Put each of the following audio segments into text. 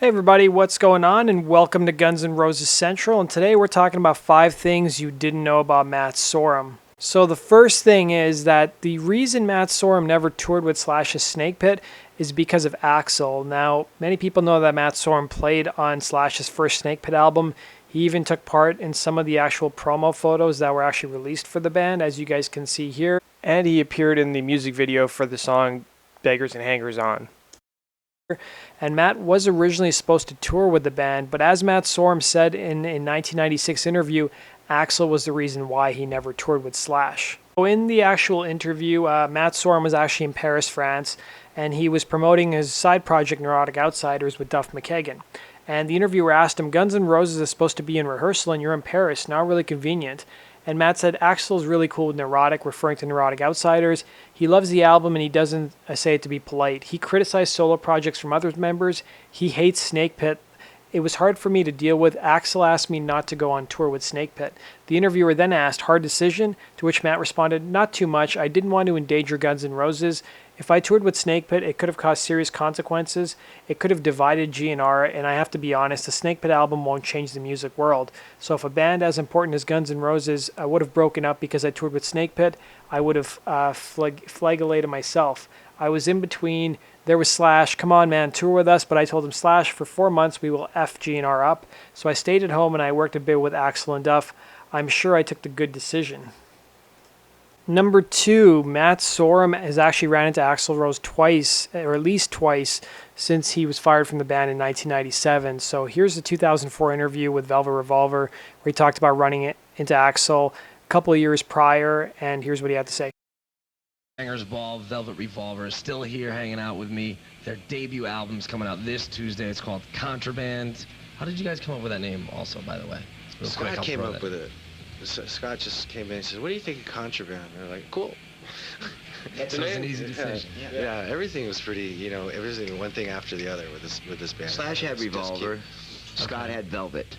Hey everybody, what's going on? And welcome to Guns N' Roses Central. And today we're talking about 5 things you didn't know about Matt Sorum. So the first thing is that the reason Matt Sorum never toured with Slash's Snakepit is because of Axl. Now, many people know that Matt Sorum played on Slash's first Snakepit album. He even took part in some of the actual promo photos that were actually released for the band, as you guys can see here. And he appeared in the music video for the song Beggars and Hangers On. And Matt was originally supposed to tour with the band, but as Matt Sorum said in a 1996 interview, Axl was the reason why he never toured with Slash. So in the actual interview, Matt Sorum was actually in Paris, France, and he was promoting his side project Neurotic Outsiders with Duff McKagan. And the interviewer asked him, Guns N' Roses is supposed to be in rehearsal and you're in Paris, not really convenient. And Matt said, Axl's really cool with Neurotic, referring to Neurotic Outsiders. He loves the album and he doesn't say it to be polite. He criticized solo projects from other members. He hates Snakepit. It was hard for me to deal with. Axl asked me not to go on tour with Snakepit. The interviewer then asked, hard decision? To which Matt responded, not too much. I didn't want to endanger Guns N' Roses. If I toured with Snakepit, it could have caused serious consequences. It could have divided GNR, and I have to be honest, the Snakepit album won't change the music world. So if a band as important as Guns N' Roses would have broken up because I toured with Snakepit, I would have flagellated myself. I was in between. There was Slash, come on man, tour with us, but I told him, Slash, for 4 months we will F GNR up. So I stayed at home and I worked a bit with Axl and Duff. I'm sure I took the good decision. Number 2, Matt Sorum has actually ran into Axl Rose twice, or at least twice, since he was fired from the band in 1997. So here's the 2004 interview with Velvet Revolver, where he talked about running into Axl a couple of years prior, and here's what he had to say. Bangers Ball, Velvet Revolver is still here hanging out with me. Their debut album's coming out this Tuesday. It's called Contraband. How did you guys come up with that name also, by the way? Scott came up with it. Scott just came in and said, what do you think of Contraband? And we're like, cool. That was an easy decision. Yeah, everything was pretty, everything one thing after the other with this band. Slash had Revolver, Scott had Velvet.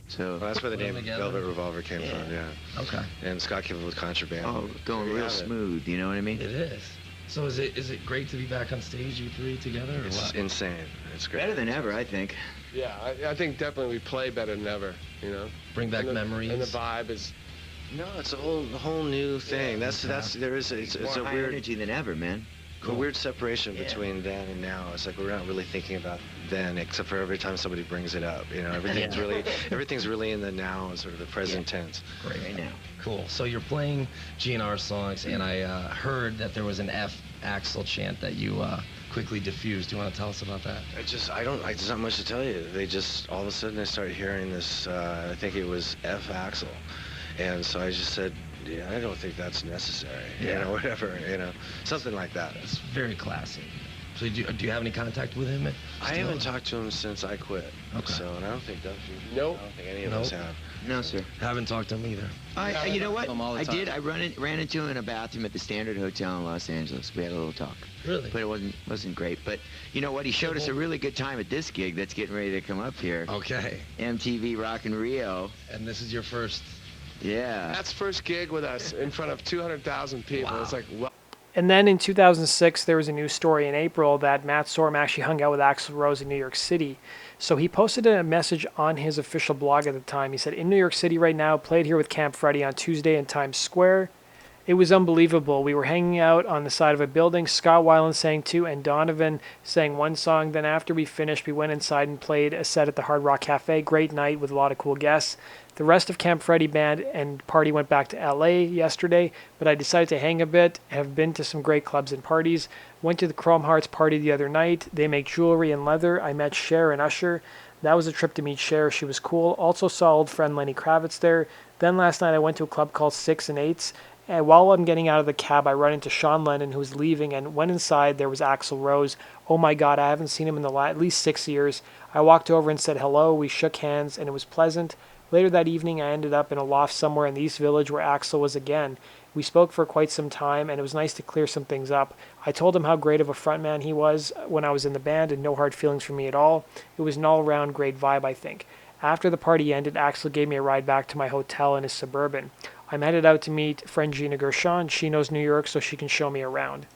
So that's where the name Velvet Revolver came from, yeah. Okay. And Scott came up with Contraband. Oh, going real smooth, you know what I mean? It is. So is it great to be back on stage, you three together, or it's what? Insane. It's great. Better than ever, I think. Yeah, I think definitely we play better than ever, Bring back memories. And the vibe is... No, it's a whole new thing. It's more a high weird energy than ever, man. A weird separation between then and now. It's like we're not really thinking about then, except for every time somebody brings it up. Everything's really in the now, sort of the present tense. Great. Right now. Cool. So you're playing GNR songs, and I heard that there was an F Axl chant that you quickly diffused. Do you want to tell us about that? There's not much to tell you. They just, all of a sudden I started hearing this, I think it was F Axl. And so I just said, yeah, I don't think that's necessary, whatever, something like that. It's very classy. So do you have any contact with him? I haven't talked to him since I quit. Okay. So, and I don't think Duff, Nope. I don't think any of us have. No, sir. Haven't talked to him either. You know what? I did. I ran into him in a bathroom at the Standard Hotel in Los Angeles. We had a little talk. Really? But it wasn't great. But you know what? He showed us a really good time at this gig that's getting ready to come up here. Okay. MTV Rock in Rio. And this is your first... Yeah. Matt's first gig with us in front of 200,000 people. Wow. It's like, well. And then in 2006, there was a news story in April that Matt Sorum actually hung out with Axl Rose in New York City. So he posted a message on his official blog at the time. He said, in New York City right now, played here with Camp Freddy on Tuesday in Times Square. It was unbelievable. We were hanging out on the side of a building, Scott Weiland sang 2 and Donovan sang 1 song. Then after we finished, we went inside and played a set at the Hard Rock Cafe. Great night with a lot of cool guests. The rest of Camp Freddy band and party went back to LA yesterday, but I decided to hang a bit. Have been to some great clubs and parties. Went to the Chrome Hearts party the other night. They make jewelry and leather. I met Cher and Usher. That was a trip to meet Cher. She was cool. Also saw old friend Lenny Kravitz there. Then last night I went to a club called 6 and 8's. And while I'm getting out of the cab, I run into Sean Lennon, who was leaving, and went inside. There was Axl Rose. Oh my God, I haven't seen him in at least 6 years. I walked over and said hello. We shook hands, and it was pleasant. Later that evening, I ended up in a loft somewhere in the East Village where Axl was again. We spoke for quite some time, and it was nice to clear some things up. I told him how great of a frontman he was when I was in the band, and no hard feelings for me at all. It was an all-around great vibe, I think. After the party ended, Axl gave me a ride back to my hotel in his Suburban. I'm headed out to meet friend Gina Gershon. She knows New York, so she can show me around.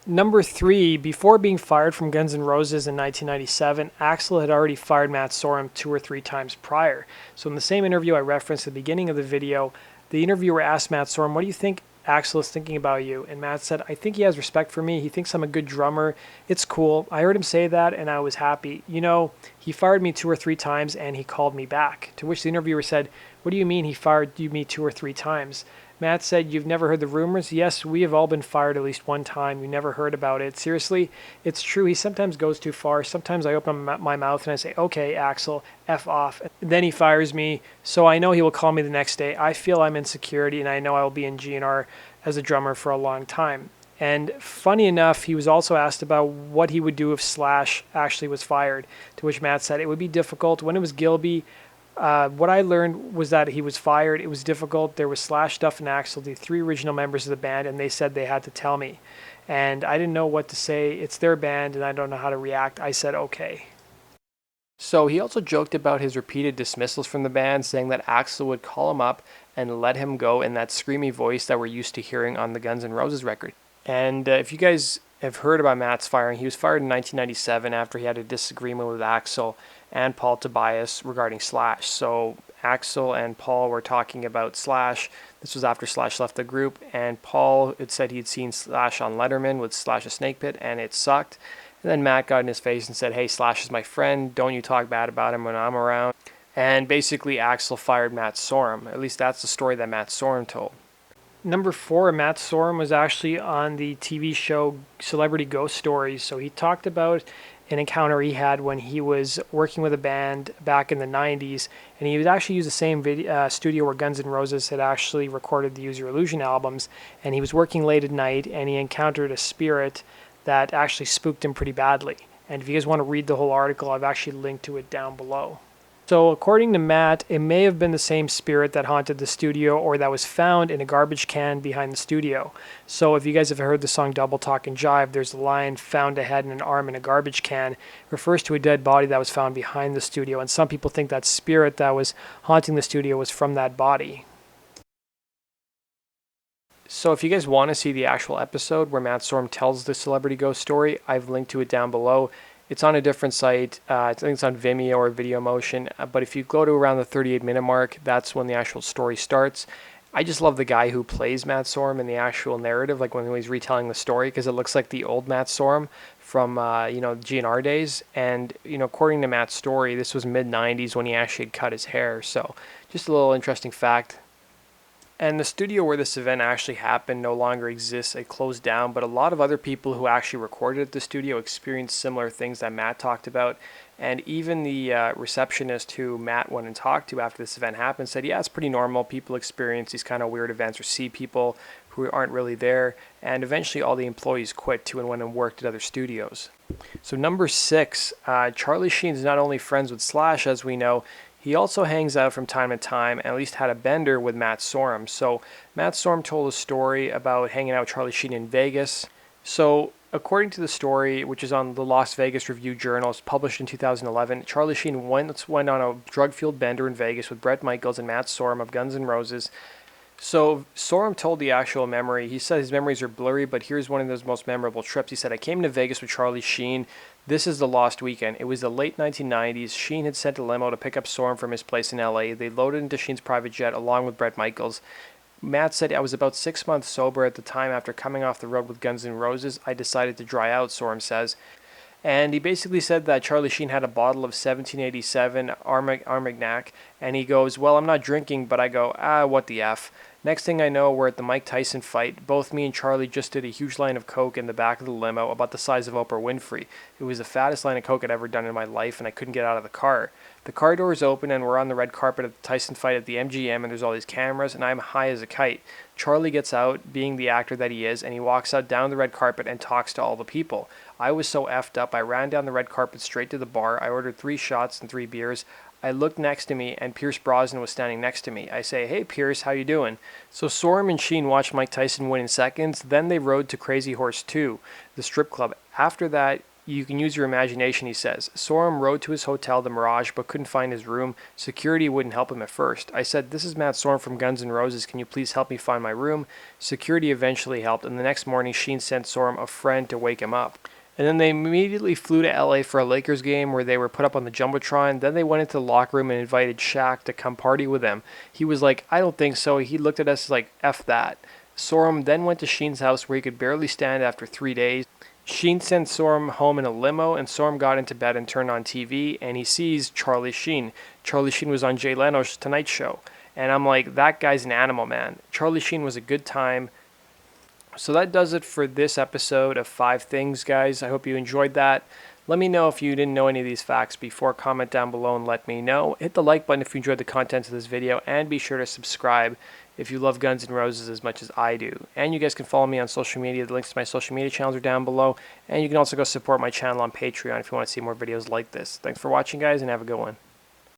Number 3, before being fired from Guns N' Roses in 1997, Axl had already fired Matt Sorum 2 or 3 times prior. So in the same interview I referenced at the beginning of the video, the interviewer asked Matt Sorum, "What do you think Axl is thinking about you?" And Matt said, "I think he has respect for me. He thinks I'm a good drummer. It's cool. I heard him say that and I was happy. You know, he fired me 2 or 3 times and he called me back." To which the interviewer said, "What do you mean he fired me 2 or 3 times?" Matt said, "You've never heard the rumors?" "Yes, we have all been fired at least one time. You never heard about it." "Seriously?" "It's true. He sometimes goes too far. Sometimes I open my mouth and I say, 'Okay, Axl, F off.' And then he fires me. So I know he will call me the next day. I feel I'm in security and I know I will be in GNR as a drummer for a long time." And funny enough, he was also asked about what he would do if Slash actually was fired, to which Matt said, "It would be difficult. When it was Gilby, what I learned was that he was fired. It was difficult. There was Slash, Duff, and Axl, the 3 original members of the band, and they said they had to tell me. And I didn't know what to say. It's their band, and I don't know how to react. I said, okay." So he also joked about his repeated dismissals from the band, saying that Axl would call him up and let him go in that screamy voice that we're used to hearing on the Guns N' Roses record. And if you guys have heard about Matt's firing, he was fired in 1997 after he had a disagreement with Axl and Paul Tobias regarding Slash. So Axl and Paul were talking about Slash. This was after Slash left the group, and Paul had said he'd seen Slash on Letterman with Slash's Snakepit, and it sucked. And then Matt got in his face and said, "Hey, Slash is my friend. Don't you talk bad about him when I'm around." And basically Axl fired Matt Sorum. At least that's the story that Matt Sorum told. Number 4, Matt Sorum was actually on the TV show Celebrity Ghost Stories. So he talked about an encounter he had when he was working with a band back in the 90s, and he would actually use the same studio where Guns N' Roses had actually recorded the Use Your Illusion albums, and he was working late at night and he encountered a spirit that actually spooked him pretty badly. And if you guys want to read the whole article, I've actually linked to it down below. So according to Matt, it may have been the same spirit that haunted the studio or that was found in a garbage can behind the studio. So if you guys have heard the song Double Talk and Jive, there's the line "found a head and an arm in a garbage can." It refers to a dead body that was found behind the studio, and some people think that spirit that was haunting the studio was from that body. So if you guys want to see the actual episode where Matt Sorum tells the Celebrity Ghost story, I've linked to it down below. It's on a different site. I think it's on Vimeo or Video Motion. But if you go to around the 38-minute mark, that's when the actual story starts. I just love the guy who plays Matt Sorum in the actual narrative, like when he's retelling the story, because it looks like the old Matt Sorum from GNR days. And according to Matt's story, this was mid-90s when he actually had cut his hair. So just a little interesting fact. And the studio where this event actually happened no longer exists. It closed down, but a lot of other people who actually recorded at the studio experienced similar things that Matt talked about. And even the receptionist who Matt went and talked to after this event happened said, yeah, it's pretty normal. People experience these kind of weird events or see people who aren't really there. And eventually all the employees quit too and went and worked at other studios. So number 6, Charlie Sheen's not only friends with Slash, as we know, he also hangs out from time to time and at least had a bender with Matt Sorum. So Matt Sorum told a story about hanging out with Charlie Sheen in Vegas. So according to the story, which is on the Las Vegas Review-Journal, it's published in 2011, Charlie Sheen once went on a drug-fueled bender in Vegas with Bret Michaels and Matt Sorum of Guns N' Roses. So Sorum told the actual memory. He said his memories are blurry, but here's one of those most memorable trips. He said, "I came to Vegas with Charlie Sheen. This is the lost weekend. It was the late 1990s. Sheen had sent a limo to pick up Sorum from his place in LA. They loaded into Sheen's private jet along with Bret Michaels. Matt said, I was about 6 months sober at the time. After coming off the road with Guns N' Roses, I decided to dry out," Sorum says. And he basically said that Charlie Sheen had a bottle of 1787 Armagnac, and he goes, "Well, I'm not drinking," but I go, what the F. Next thing I know, we're at the Mike Tyson fight. Both me and Charlie just did a huge line of coke in the back of the limo about the size of Oprah Winfrey. It was the fattest line of coke I'd ever done in my life, and I couldn't get out of the car. The car doors open, and we're on the red carpet at the Tyson fight at the MGM, and there's all these cameras, and I'm high as a kite. Charlie gets out, being the actor that he is, and he walks out down the red carpet and talks to all the people. I was so effed up, I ran down the red carpet straight to the bar. I ordered 3 shots and 3 beers. I looked next to me, and Pierce Brosnan was standing next to me. I say, "Hey, Pierce, how you doing?" So Sorum and Sheen watched Mike Tyson win in seconds. Then they rode to Crazy Horse 2, the strip club. After that, You can use your imagination, he says. Sorum rode to his hotel, the Mirage, but couldn't find his room. Security wouldn't help him at first. I said, "This is Matt Sorum from Guns N' Roses. Can you please help me find my room?" Security eventually helped, and the next morning Sheen sent Sorum a friend to wake him up. And then they immediately flew to LA for a Lakers game where they were put up on the Jumbotron. Then they went into the locker room and invited Shaq to come party with them. He was like, "I don't think so." He looked at us like, "F that." Sorum then went to Sheen's house where he could barely stand after 3 days. Sheen sent Sorum home in a limo, and Sorum got into bed and turned on TV, and he sees Charlie Sheen. Charlie Sheen was on Jay Leno's Tonight Show. And I'm like, that guy's an animal, man. Charlie Sheen was a good time. So that does it for this episode of 5 Things, guys. I hope you enjoyed that. Let me know if you didn't know any of these facts before. Comment down below and let me know. Hit the like button if you enjoyed the content of this video, and be sure to subscribe if you love Guns N' Roses as much as I do. And you guys can follow me on social media. The links to my social media channels are down below. And you can also go support my channel on Patreon if you want to see more videos like this. Thanks for watching, guys, and have a good one.